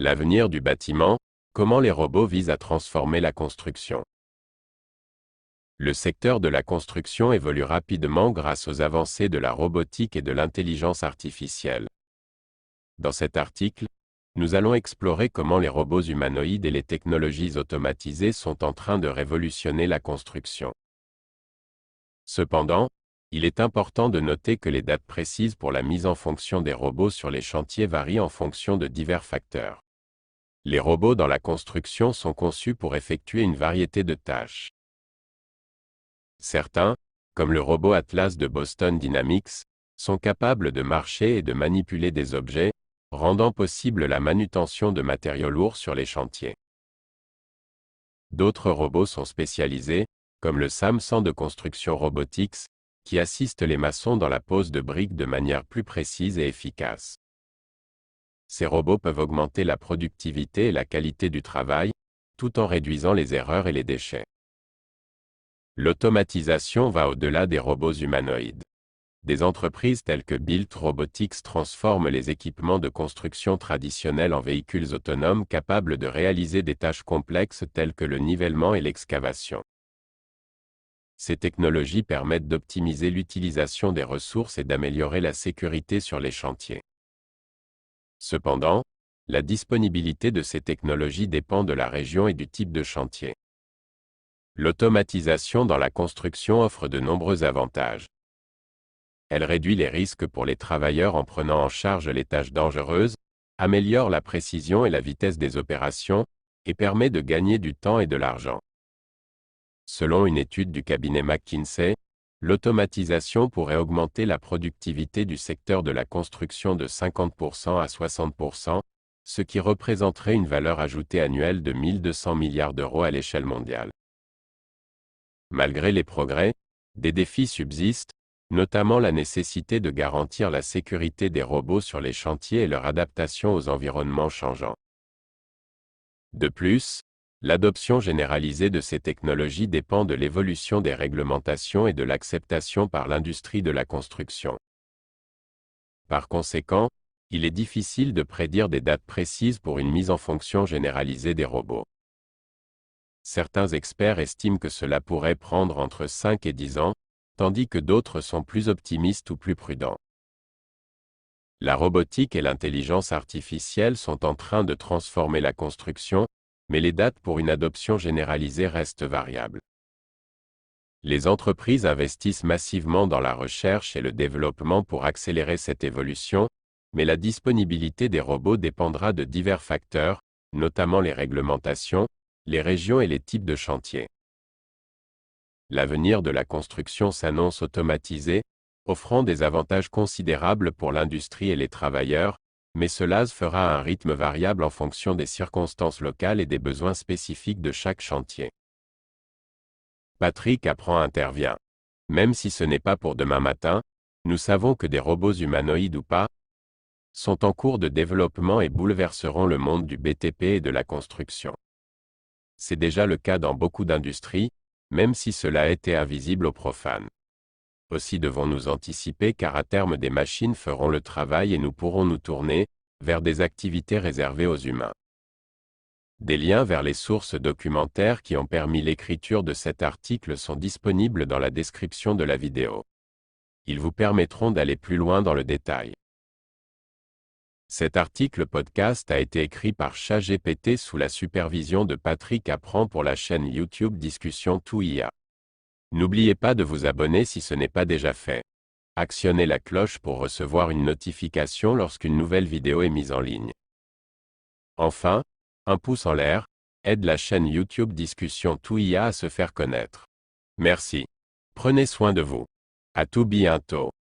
L'avenir du bâtiment, comment les robots visent à transformer la construction. Le secteur de la construction évolue rapidement grâce aux avancées de la robotique et de l'intelligence artificielle. Dans cet article, nous allons explorer comment les robots humanoïdes et les technologies automatisées sont en train de révolutionner la construction. Cependant, il est important de noter que les dates précises pour la mise en fonction des robots sur les chantiers varient en fonction de divers facteurs. Les robots dans la construction sont conçus pour effectuer une variété de tâches. Certains, comme le robot Atlas de Boston Dynamics, sont capables de marcher et de manipuler des objets, rendant possible la manutention de matériaux lourds sur les chantiers. D'autres robots sont spécialisés, comme le SAM-100 de construction Robotics, qui assiste les maçons dans la pose de briques de manière plus précise et efficace. Ces robots peuvent augmenter la productivité et la qualité du travail, tout en réduisant les erreurs et les déchets. L'automatisation va au-delà des robots humanoïdes. Des entreprises telles que Built Robotics transforment les équipements de construction traditionnels en véhicules autonomes capables de réaliser des tâches complexes telles que le nivellement et l'excavation. Ces technologies permettent d'optimiser l'utilisation des ressources et d'améliorer la sécurité sur les chantiers. Cependant, la disponibilité de ces technologies dépend de la région et du type de chantier. L'automatisation dans la construction offre de nombreux avantages. Elle réduit les risques pour les travailleurs en prenant en charge les tâches dangereuses, améliore la précision et la vitesse des opérations, et permet de gagner du temps et de l'argent. Selon une étude du cabinet McKinsey, l'automatisation pourrait augmenter la productivité du secteur de la construction de 50% à 60%, ce qui représenterait une valeur ajoutée annuelle de 1 200 milliards d'euros à l'échelle mondiale. Malgré les progrès, des défis subsistent, notamment la nécessité de garantir la sécurité des robots sur les chantiers et leur adaptation aux environnements changeants. De plus, l'adoption généralisée de ces technologies dépend de l'évolution des réglementations et de l'acceptation par l'industrie de la construction. Par conséquent, il est difficile de prédire des dates précises pour une mise en fonction généralisée des robots. Certains experts estiment que cela pourrait prendre entre 5 et 10 ans, tandis que d'autres sont plus optimistes ou plus prudents. La robotique et l'intelligence artificielle sont en train de transformer la construction, mais les dates pour une adoption généralisée restent variables. Les entreprises investissent massivement dans la recherche et le développement pour accélérer cette évolution, mais la disponibilité des robots dépendra de divers facteurs, notamment les réglementations, les régions et les types de chantiers. L'avenir de la construction s'annonce automatisé, offrant des avantages considérables pour l'industrie et les travailleurs, mais cela se fera à un rythme variable en fonction des circonstances locales et des besoins spécifiques de chaque chantier. Patrick Apprend intervient. Même si ce n'est pas pour demain matin, nous savons que des robots humanoïdes ou pas, sont en cours de développement et bouleverseront le monde du BTP et de la construction. C'est déjà le cas dans beaucoup d'industries, même si cela était invisible aux profanes. Aussi devons-nous anticiper car à terme des machines feront le travail et nous pourrons nous tourner vers des activités réservées aux humains. Des liens vers les sources documentaires qui ont permis l'écriture de cet article sont disponibles dans la description de la vidéo. Ils vous permettront d'aller plus loin dans le détail. Cet article podcast a été écrit par ChatGPT sous la supervision de Patrick Apprend pour la chaîne YouTube Discussion Tout IA. N'oubliez pas de vous abonner si ce n'est pas déjà fait. Actionnez la cloche pour recevoir une notification lorsqu'une nouvelle vidéo est mise en ligne. Enfin, un pouce en l'air aide la chaîne YouTube Discussion Tout IA à se faire connaître. Merci. Prenez soin de vous. À tout bientôt.